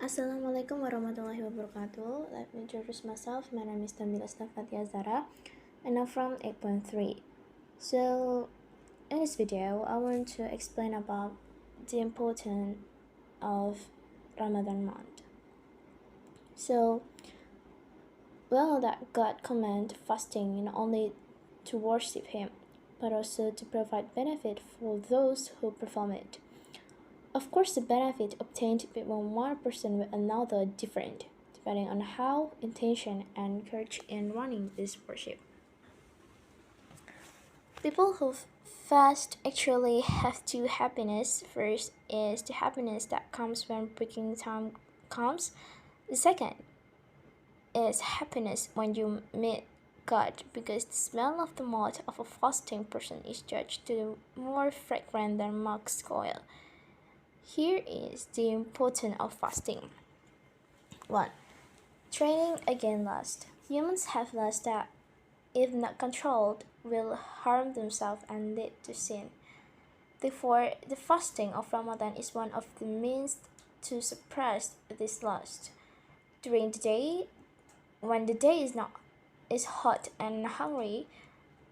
Assalamualaikum warahmatullahi wabarakatuh. Let me introduce myself. My name is Tamila Stafatia Zara and I'm from 8.3. So, in this video, I want to explain about the importance of Ramadan month. So, well, that God command fasting not only to worship Him, but also to provide benefit for those who perform it. Of course, the benefit obtained between one person with another different, depending on how intention and courage in running this worship. People who fast actually have two happiness. First is the happiness that comes when breaking time comes. The second is happiness when you meet God, because the smell of the mouth of a fasting person is judged to be more fragrant than musk oil. Here is the importance of fasting. 1. Training against lust. Humans have lust that, if not controlled, will harm themselves and lead to sin. Therefore, the fasting of Ramadan is one of the means to suppress this lust. During the day, when the day is hot and hungry,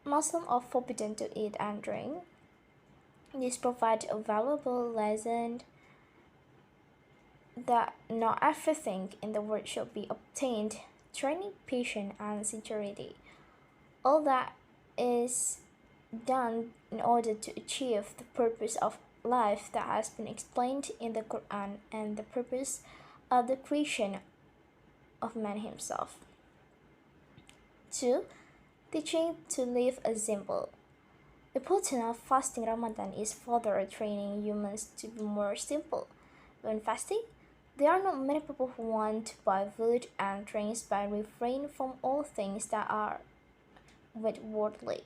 Muslims are forbidden to eat and drink. This provides a valuable lesson that not everything in the world should be obtained, training patience and sincerity. All that is done in order to achieve the purpose of life that has been explained in the Quran and the purpose of the creation of man himself. 2. Teaching to live a simple. The point of fasting Ramadan is further training humans to be more simple. When fasting, there are not many people who want to buy food and drinks but refrain from all things that are worldly.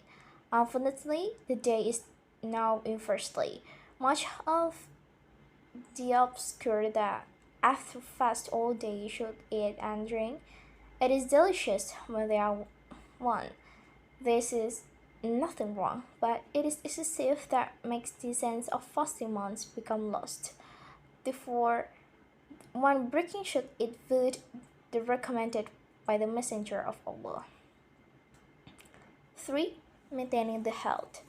Unfortunately, the day is now inversely. Much of the obscure that after fast all day you should eat and drink. It is delicious when they are one. This is nothing wrong, but it is excessive that makes the sense of fasting months become lost. Therefore, one breaking should eat food the recommended by the Messenger of Allah. 3. Maintaining the health.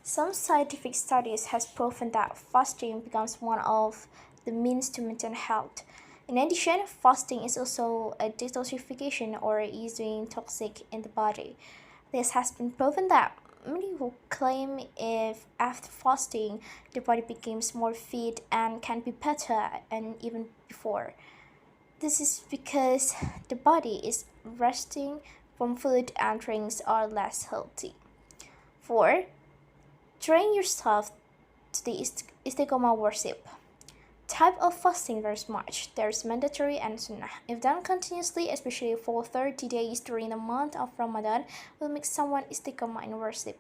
Some scientific studies has proven that fasting becomes one of the means to maintain health. In addition, fasting is also a detoxification or easing toxic in the body. This has been proven that many who claim if after fasting the body becomes more fit and can be better and even before. This is because the body is resting from food and drinks are less healthy. 4. Train yourself to the istiqomah worship. Type of fasting varies much. There's mandatory and sunnah. If done continuously, especially for 30 days during the month of Ramadan, will make someone istiqomah in worship.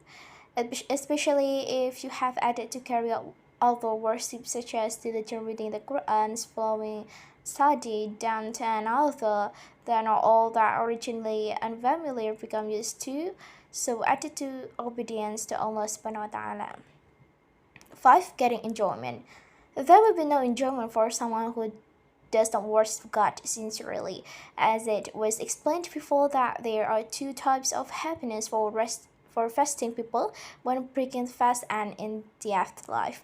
Especially if you have added to carry out other worship such as diligent reading the Quran, following study, dance, and other, then all that originally unfamiliar become used to. So added to obedience to Allah subhanahu wa ta'ala. 5. Getting enjoyment. There will be no enjoyment for someone who does not worship God sincerely, as it was explained before that there are two types of happiness for fasting people when breaking fast and in the afterlife.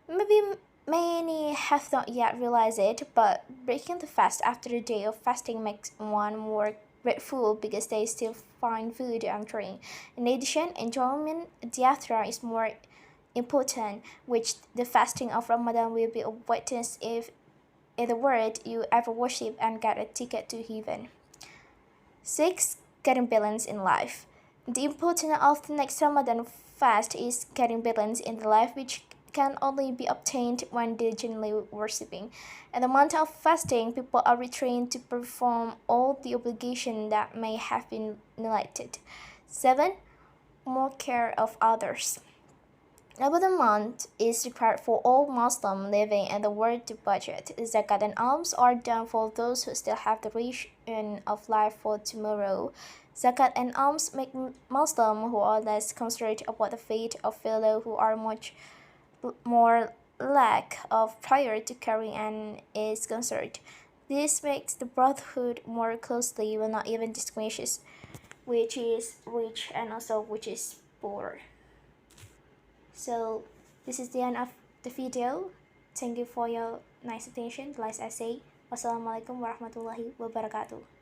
Maybe many have not yet realized it, but breaking the fast after a day of fasting makes one more grateful because they still find food and drink. In addition, enjoyment the after is more important, which the fasting of Ramadan will be a witness if, in the world, you ever worship and get a ticket to heaven. 6. Getting balance in life. The importance of the next Ramadan fast is getting balance in the life, which can only be obtained when diligently worshipping. In the month of fasting, people are retrained to perform all the obligations that may have been neglected. 7. More care of others. Ramadan month is required for all Muslims living in the world to budget. Zakat and alms are done for those who still have the ration of life for tomorrow. Zakat and alms make Muslims who are less concerned about the fate of fellow who are much more lack of prior to carrying and is concerned. This makes the brotherhood more closely will not even distinguishes which is rich and also which is poor. So this is the end of the video. Thank you for your nice attention. Like I say, wassalamualaikum warahmatullahi wabarakatuh.